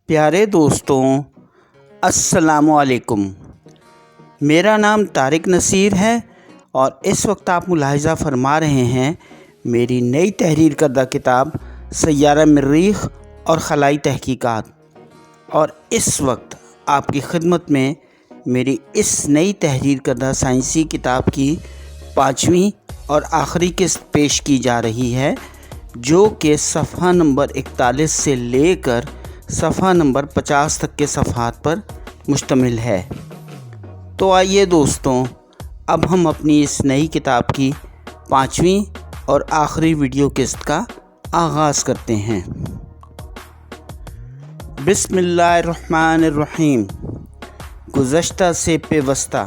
پیارے دوستوں، السلام علیکم۔ میرا نام طارق نصیر ہے اور اس وقت آپ ملاحظہ فرما رہے ہیں میری نئی تحریر کردہ کتاب سیارہ مریخ اور خلائی تحقیقات، اور اس وقت آپ کی خدمت میں میری اس نئی تحریر کردہ سائنسی کتاب کی 5ویں اور آخری قسط پیش کی جا رہی ہے، جو کہ صفحہ نمبر 41 سے لے کر صفحہ نمبر 50 تک کے صفحات پر مشتمل ہے۔ تو آئیے دوستوں، اب ہم اپنی اس نئی کتاب کی 5ویں اور آخری ویڈیو قسط کا آغاز کرتے ہیں۔ بسم اللہ الرحمن الرحیم۔ گزشتہ سے پیوستہ۔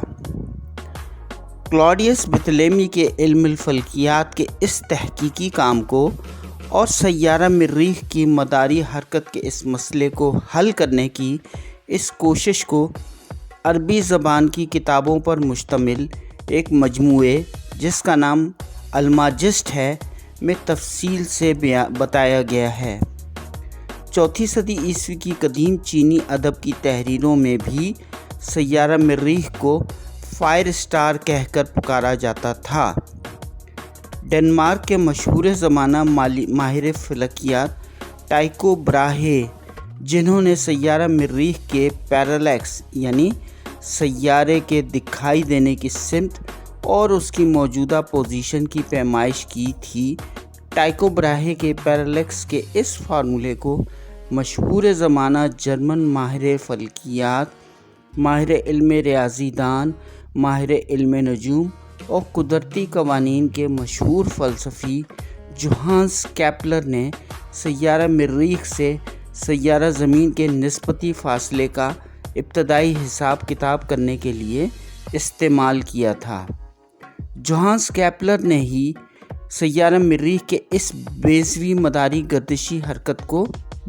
کلاڈیس بطلیمی کے علم الفلکیات کے اس تحقیقی کام کو اور سیارہ مریخ کی مداری حرکت کے اس مسئلے کو حل کرنے کی اس کوشش کو عربی زبان کی کتابوں پر مشتمل ایک مجموعے جس کا نام الماجسٹ ہے میں تفصیل سے بتایا گیا ہے۔ 4 صدی عیسوی کی قدیم چینی ادب کی تحریروں میں بھی سیارہ مریخ کو فائر اسٹار کہہ کر پکارا جاتا تھا۔ ڈنمارک کے مشہور زمانہ ماہر فلکیات ٹائکو براہے، جنہوں نے سیارہ مریخ کے پیرالیکس یعنی سیارے کے دکھائی دینے کی سمت اور اس کی موجودہ پوزیشن کی پیمائش کی تھی، ٹائکو براہے کے پیرالیکس کے اس فارمولے کو مشہور زمانہ جرمن ماہر فلکیات، ماہر علم ریاضی دان، ماہر علم نجوم اور قدرتی قوانین کے مشہور فلسفی جوہانس کیپلر نے سیارہ مریخ سے سیارہ زمین کے نسبتی فاصلے کا ابتدائی حساب کتاب کرنے کے لیے استعمال کیا تھا۔ جوہانس کیپلر نے ہی سیارہ مریخ کے اس بیضوی مداری گردشی حرکت کو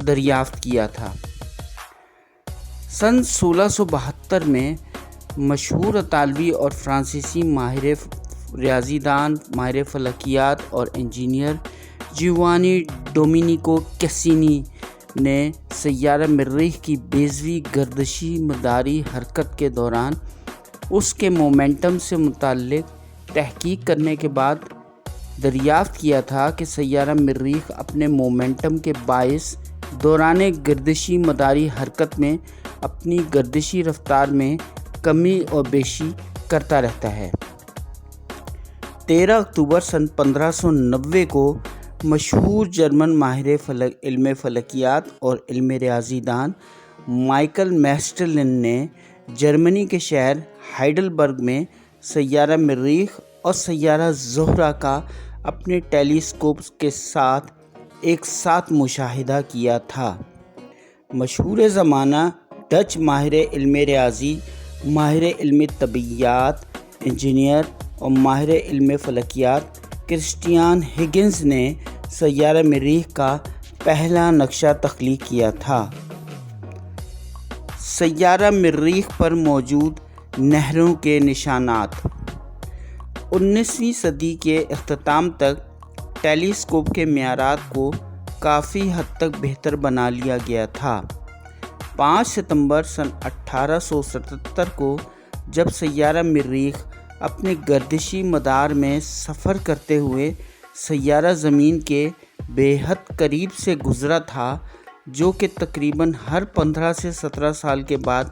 دریافت کیا تھا۔ سن 1672 میں مشہور اطالوی اور فرانسیسی ماہر ریاضی دان، ماہر فلکیات اور انجینئر جیوانی ڈومینیکو کیسینی نے سیارہ مریخ کی بیضوی گردشی مداری حرکت کے دوران اس کے مومنٹم سے متعلق تحقیق کرنے کے بعد دریافت کیا تھا کہ سیارہ مریخ اپنے مومنٹم کے باعث دوران گردشی مداری حرکت میں اپنی گردشی رفتار میں کمی اور بیشی کرتا رہتا ہے۔ 13 اکتوبر سن 1590 کو مشہور جرمن ماہر علم فلکیات اور علم ریاضی دان مائیکل میسٹرلن نے جرمنی کے شہر ہائیڈلبرگ میں سیارہ مریخ اور سیارہ زہرہ کا اپنے ٹیلی اسکوپس کے ساتھ ایک ساتھ مشاہدہ کیا تھا۔ مشہور زمانہ ڈچ ماہر علم ریاضی، ماہر علم طبیعیات، انجینئر اور ماہر علم فلکیات کرسٹیان ہگنز نے سیارہ مریخ کا پہلا نقشہ تخلیق کیا تھا۔ سیارہ مریخ پر موجود نہروں کے نشانات۔ 19ویں صدی کے اختتام تک ٹیلی اسکوپ کے معیارات کو کافی حد تک بہتر بنا لیا گیا تھا۔ 5 ستمبر سن 1877 کو جب سیارہ مریخ اپنے گردشی مدار میں سفر کرتے ہوئے سیارہ زمین کے بے حد قریب سے گزرا تھا، جو کہ تقریباً ہر 15 سے 17 سال کے بعد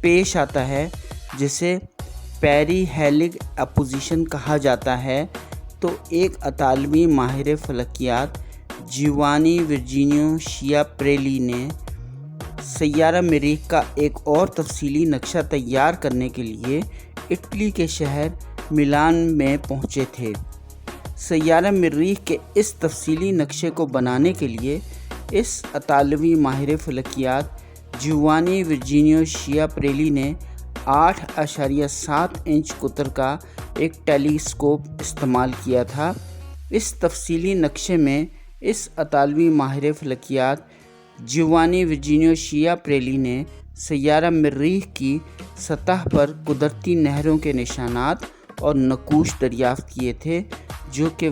پیش آتا ہے، جسے پیری ہیلگ اپوزیشن کہا جاتا ہے، تو ایک اطالوی ماہر فلکیات جیوانی ورجینیو شیاپریلی نے سیارہ مریخ کا ایک اور تفصیلی نقشہ تیار کرنے کے لیے اٹلی کے شہر میلان میں پہنچے تھے۔ سیارہ مریخ کے اس تفصیلی نقشے کو بنانے کے لیے اس اطالوی ماہر فلکیات جیوانی ورجینیو شیاپریلی نے 8.7 انچ قطر کا ایک ٹیلی اسکوپ استعمال کیا تھا۔ اس تفصیلی نقشے میں اس اطالوی ماہر فلکیات جیوانی ورجینیو شیاپریلی نے سیارہ مریخ کی سطح پر قدرتی نہروں کے نشانات اور نقوش دریافت کیے تھے، جو کہ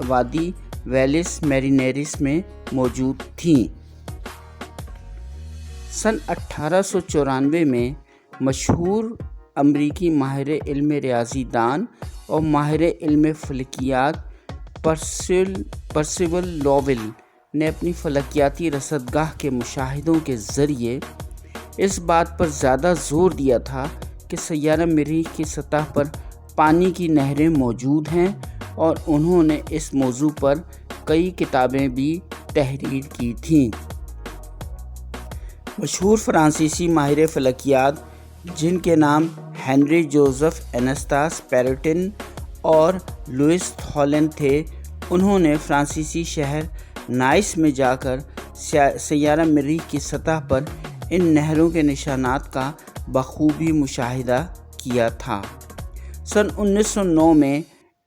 وادی ویلس میرینیرس میں موجود تھیں۔ سن 1894 میں مشہور امریکی ماہر علم ریاضی دان اور ماہر علم فلکیات پرسیول لوویل نے اپنی فلکیاتی رصدگاہ کے مشاہدوں کے ذریعے اس بات پر زیادہ زور دیا تھا کہ سیارہ مریخ کی سطح پر پانی کی نہریں موجود ہیں، اور انہوں نے اس موضوع پر کئی کتابیں بھی تحریر کی تھیں۔ مشہور فرانسیسی ماہر فلکیات جن کے نام ہنری جوزف انستاس پیرٹن اور لوئس تھولن تھے، انہوں نے فرانسیسی شہر نائس میں جا کر سیارہ مریخ کی سطح پر ان نہروں کے نشانات کا بخوبی مشاہدہ کیا تھا۔ سن 1909 میں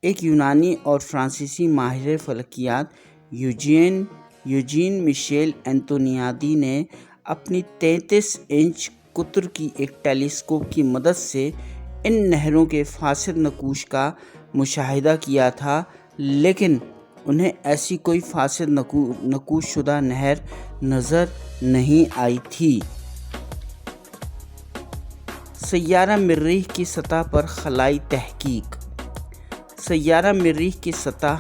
ایک یونانی اور فرانسیسی ماہر فلکیات یوجین میشیل انتونیادی نے اپنی 33 انچ قطر کی ایک ٹیلیسکوپ کی مدد سے ان نہروں کے فاسد نقوش کا مشاہدہ کیا تھا، لیکن انہیں ایسی کوئی فاسد نقوش شدہ نہر نظر نہیں آئی تھی۔ سیارہ مریخ کی سطح پر خلائی تحقیق۔ سیارہ مریخ کی سطح،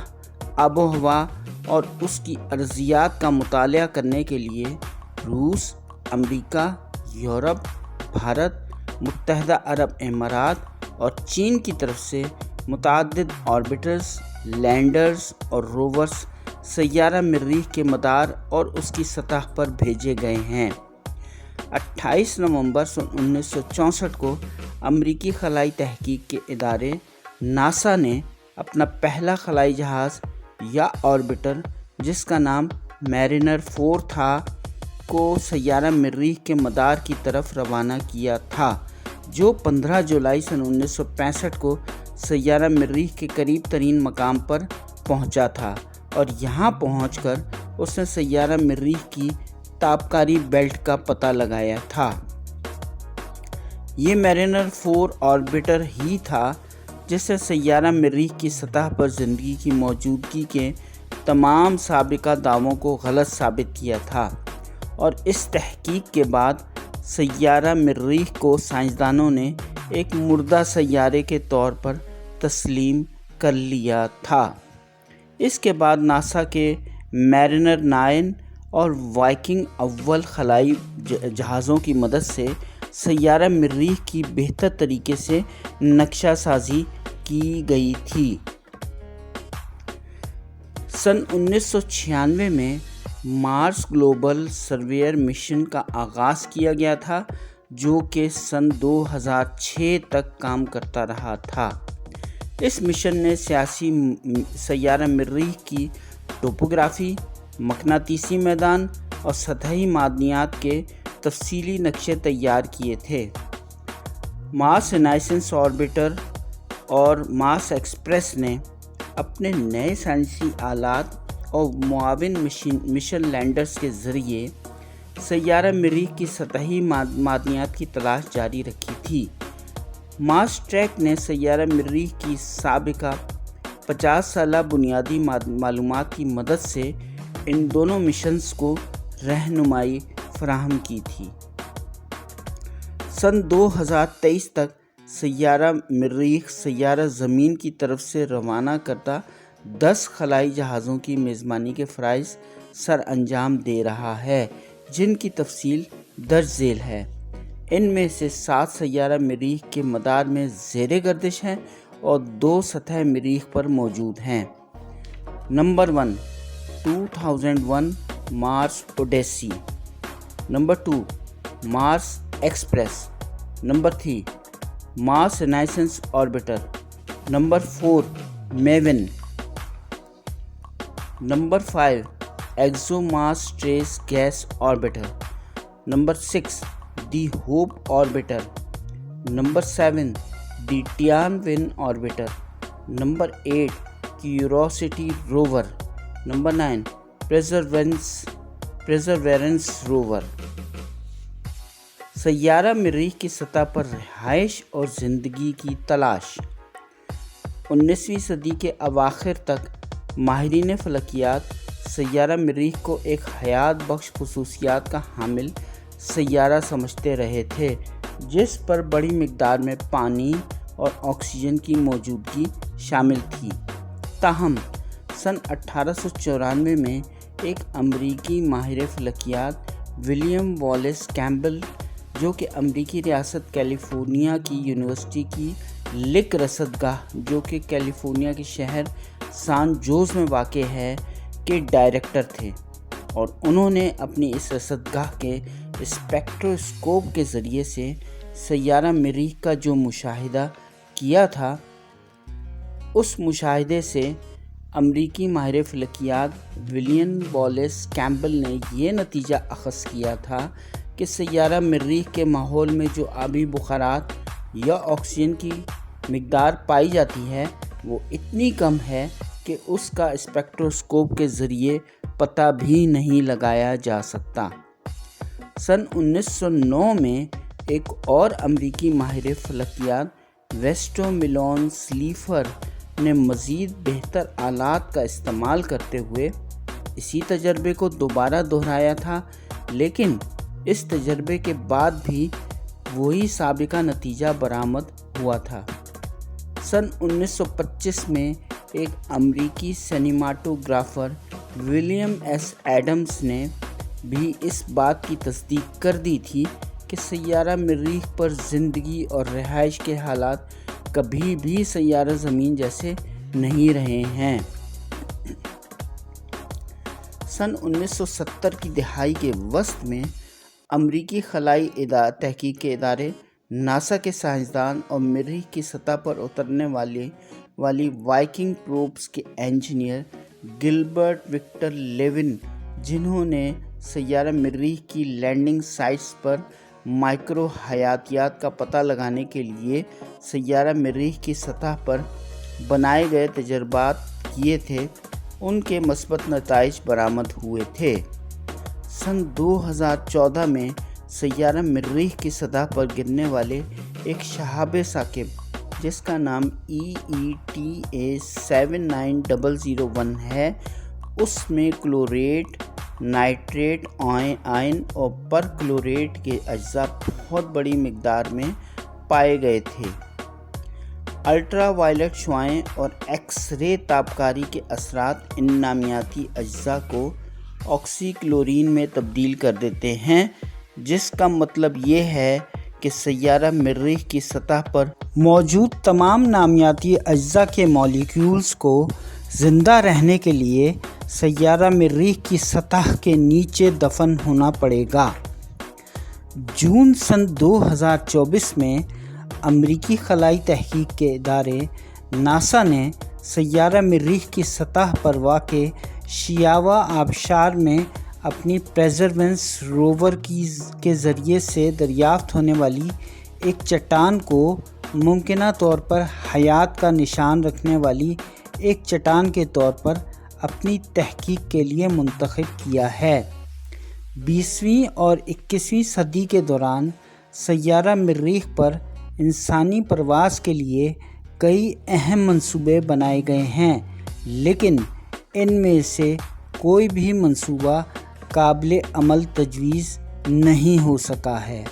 آب و ہوا اور اس کی ارضیات کا مطالعہ کرنے کے لیے روس، امریکہ، یورپ، بھارت، متحدہ عرب امارات اور چین کی طرف سے متعدد آربٹرز، لینڈرز اور روورز سیارہ مریخ کے مدار اور اس کی سطح پر بھیجے گئے ہیں۔ 28 نومبر سن 1964 کو امریکی خلائی تحقیق کے ادارے ناسا نے اپنا پہلا خلائی جہاز یا آربٹر، جس کا نام میرینر 4 تھا، کو سیارہ مریخ کے مدار کی طرف روانہ کیا تھا، جو 15 جولائی سن 1965 کو سیارہ مریخ کے قریب ترین مقام پر پہنچا تھا، اور یہاں پہنچ کر اس نے سیارہ مریخ کی تابکاری بیلٹ کا پتہ لگایا تھا۔ یہ میرینر 4 آربٹر ہی تھا جس نے سیارہ مریخ کی سطح پر زندگی کی موجودگی کے تمام سابقہ دعووں کو غلط ثابت کیا تھا، اور اس تحقیق کے بعد سیارہ مریخ کو سائنسدانوں نے ایک مردہ سیارے کے طور پر تسلیم کر لیا تھا۔ اس کے بعد ناسا کے میرینر 9 اور وائکنگ اول خلائی جہازوں کی مدد سے سیارہ مریخ کی بہتر طریقے سے نقشہ سازی کی گئی تھی۔ سن 1996 میں مارس گلوبل سرویئر مشن کا آغاز کیا گیا تھا، جو کہ سن 2006 تک کام کرتا رہا تھا۔ اس مشن نے سیارہ مریخ کی ٹوپوگرافی، مقناطیسی میدان اور سطحی معدنیات کے تفصیلی نقشے تیار کیے تھے۔ مارس ریکنائسنس آربیٹر اور مارس ایکسپریس نے اپنے نئے سائنسی آلات اور معاون مشن لینڈرز کے ذریعے سیارہ مریخ کی سطحی معدنیات کی تلاش جاری رکھی تھی۔ مارس ٹریک نے سیارہ مریخ کی سابقہ 50 سالہ بنیادی معلومات کی مدد سے ان دونوں مشنز کو رہنمائی فراہم کی تھی۔ سن 2023 تک سیارہ مریخ سیارہ زمین کی طرف سے روانہ کردہ 10 خلائی جہازوں کی میزبانی کے فرائض سر انجام دے رہا ہے، جن کی تفصیل درج ذیل ہے۔ ان میں سے 7 سیارہ مریخ کے مدار میں زیر گردش ہیں اور 2 سطح مریخ پر موجود ہیں۔ Number 1، 2001 Mars Odyssey. Number 2، Mars Express. Number 3، Mars Reconnaissance Orbiter. Number 4، MAVEN. Number 5، ExoMars Trace Gas Orbiter. Number 6، the Hope Orbiter. Number 7، the Tianwen Orbiter. Number 8، Curiosity rover. Number 9، Perseverance rover. سیارہ مریخ کی سطح پر رہائش اور زندگی کی تلاش۔ 19ویں صدی کے اواخر تک ماہرین فلکیات سیارہ مریخ کو ایک حیات بخش خصوصیات کا حامل سیارہ سمجھتے رہے تھے جس پر بڑی مقدار میں پانی اور آکسیجن کی موجودگی شامل تھی۔ تاہم سن 1894 میں ایک امریکی ماہر فلکیات ولیم والیس کیمبل، جو کہ امریکی ریاست کیلیفورنیا کی یونیورسٹی کی لک رصدگاہ جو کہ کیلیفورنیا کے شہر سان جوز میں واقع ہے کے ڈائریکٹر تھے، اور انہوں نے اپنی اس رصدگاہ کے اسپیکٹروسکوپ کے ذریعے سے سیارہ مریخ کا جو مشاہدہ کیا تھا، اس مشاہدے سے امریکی ماہر فلکیات ولیم والیس کیمبل نے یہ نتیجہ اخذ کیا تھا کہ سیارہ مریخ کے ماحول میں جو آبی بخارات یا آکسیجن کی مقدار پائی جاتی ہے وہ اتنی کم ہے کہ اس کا اسپیکٹروسکوپ کے ذریعے پتہ بھی نہیں لگایا جا سکتا۔ سن 1909 میں ایک اور امریکی ماہر فلکیات ویسٹو ملون سلیفر نے مزید بہتر آلات کا استعمال کرتے ہوئے اسی تجربے کو دوبارہ دہرایا تھا، لیکن اس تجربے کے بعد بھی وہی سابقہ نتیجہ برآمد ہوا تھا۔ سن 1925 میں ایک امریکی سینیماٹوگرافر ولیم ایس ایڈمز نے بھی اس بات کی تصدیق کر دی تھی کہ سیارہ مریخ پر زندگی اور رہائش کے حالات کبھی بھی سیارہ زمین جیسے نہیں رہے ہیں۔ سن 1970 کی دہائی کے وسط میں امریکی خلائی تحقیق کے ادارے ناسا کے سائنسدان اور مریخ کی سطح پر اترنے والی وائکنگ پروبس کے انجینئر گلبرٹ وکٹر لیون، جنہوں نے سیارہ مریخ کی لینڈنگ سائٹس پر مائکرو حیاتیات کا پتہ لگانے کے لیے سیارہ مریخ کی سطح پر بنائے گئے تجربات کیے تھے، ان کے مثبت نتائج برآمد ہوئے تھے۔ سن 2014 میں سیارہ مریخ کی سطح پر گرنے والے ایک شہاب ثاقب جس کا نام EETA 79001 ہے، اس میں کلوریٹ، نائٹریٹ آئن اور پر کلوریٹ کے اجزاء بہت بڑی مقدار میں پائے گئے تھے۔ الٹرا وائلٹ شعاعیں اور ایکس رے تابکاری کے اثرات ان نامیاتی اجزاء کو آکسی کلورین میں تبدیل کر دیتے ہیں، جس کا مطلب یہ ہے کہ سیارہ مریخ کی سطح پر موجود تمام نامیاتی اجزاء کے مالیکیولز کو زندہ رہنے کے لیے سیارہ مریخ کی سطح کے نیچے دفن ہونا پڑے گا۔ جون سن 2024 میں امریکی خلائی تحقیق کے ادارے ناسا نے سیارہ مریخ کی سطح پر واقع شیاوا آبشار میں اپنی پرزیورنس روور کے ذریعے سے دریافت ہونے والی ایک چٹان کو ممکنہ طور پر حیات کا نشان رکھنے والی ایک چٹان کے طور پر اپنی تحقیق کے لیے منتخب کیا ہے۔ 20ویں اور 21ویں صدی کے دوران سیارہ مریخ پر انسانی پرواز کے لیے کئی اہم منصوبے بنائے گئے ہیں، لیکن ان میں سے کوئی بھی منصوبہ قابل عمل تجویز نہیں ہو سکا ہے۔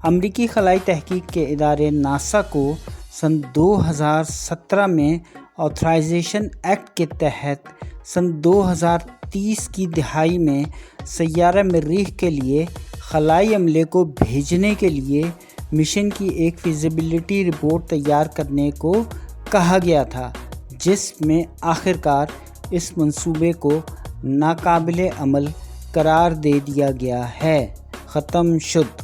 امریکی خلائی تحقیق کے ادارے ناسا کو سن 2017 میں آتھرائزیشن ایکٹ کے تحت سن 2030 کی دہائی میں سیارہ مریخ کے لیے خلائی عملے کو بھیجنے کے لیے مشن کی ایک فیزیبلٹی رپورٹ تیار کرنے کو کہا گیا تھا، جس میں آخرکار اس منصوبے کو ناقابل عمل قرار دے دیا گیا ہے۔ ختم شد۔